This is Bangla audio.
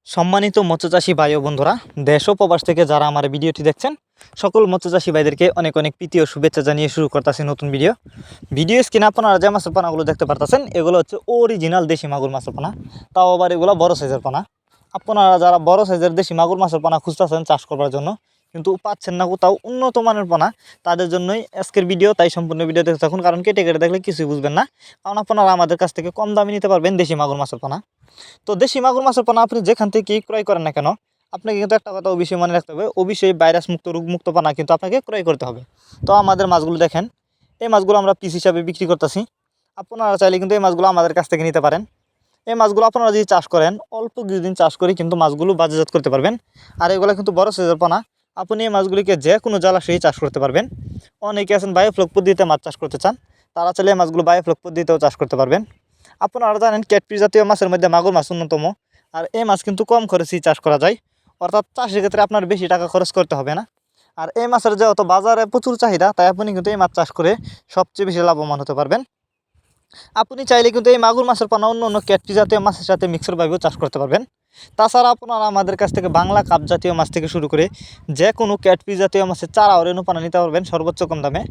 সম্মানিত মৎস্যচাষী ভাই ও বন্ধুরা, দেশ ও প্রবাস থেকে যারা আমার ভিডিওটি দেখছেন, সকল মৎস্যচাষী ভাইদেরকে অনেক অনেক প্রীতি ও শুভেচ্ছা জানিয়ে শুরু করতেছি নতুন ভিডিও স্ক্রিনে আপনারা যে মাছের পানাগুলো দেখতে পারতেছেন, এগুলো হচ্ছে অরিজিনাল দেশি মাগুর মাছের পানা। তাও আবার এগুলো বড় সাইজের পানা। আপনারা যারা বড় সাইজের দেশি মাগুর মাছের পানা খুঁজতেছেন চাষ করার জন্য, কিন্তু পাচ্ছেন না কোথাও উন্নত মানের পানা, তাদের জন্যই আজকের ভিডিও। তাই সম্পূর্ণ ভিডিও দেখতে থাকুন, কারণ কেটে কেটে দেখলে কিছুই বুঝবেন না। কারণ আপনারা আমাদের কাছ থেকে কম দামে নিতে পারবেন দেশি মাগুর মাছের পানা। তো দেশি মাগুর মাছের পানা আপনি যেখান থেকেই ক্রয় করেন না কেন, আপনাকে কিন্তু একটা কথা অবশ্যই মনে রাখতে হবে, অবশ্যই ভাইরাস মুক্ত রোগমুক্ত পানা কিন্তু আপনাকে ক্রয় করতে হবে। তো আমাদের মাছগুলো দেখেন, এই মাছগুলো আমরা পিস হিসাবে বিক্রি করতেছি। আপনারা চাইলে কিন্তু এই মাছগুলো আমাদের কাছ থেকে নিতে পারেন। এই মাছগুলো আপনারা যদি চাষ করেন, অল্প কিছুদিন চাষ করে কিন্তু মাছগুলো বাজারজাত করতে পারবেন। আর এগুলো কিন্তু বড় সাইজের পানা। আপনি এই মাছগুলিকে যে কোনো জলাশয়ে চাষ করতে পারবেন। অনেকে আছেন বায়োফ্লক পদ্ধতিতে মাছ চাষ করতে চান, তারা চাইলে এই মাছগুলো বায়োফ্লক পদ্ধতিতেও চাষ করতে পারবেন। আপনারা জানেন ক্যাটফিশ জাতীয় মাছের মধ্যে মাগুর মাছ অন্যতম। আর এই মাছ কিন্তু কম খরচেই চাষ করা যায়, অর্থাৎ চাষের ক্ষেত্রে আপনার বেশি টাকা খরচ করতে হবে না। আর এই মাছের যেহেতু বাজারে প্রচুর চাহিদা, তাই আপনি কিন্তু এই মাছ চাষ করে সবচেয়ে বেশি লাভবান হতে পারবেন। আপনি চাইলে কিন্তু এই মাগুর মাছের পানা অন্য অন্য ক্যাটফিশ জাতীয় মাছের সাথে মিক্সারভাবেও চাষ করতে পারবেন। তাছাড়া আপনারা আমাদের কাছ থেকে বাংলা কাপ জাতীয় মাছ থেকে শুরু করে যে কোনো ক্যাটফিশ জাতীয় মাছের চারা ও রেণু পানা নিতে পারবেন সর্বোচ্চ কম দামে।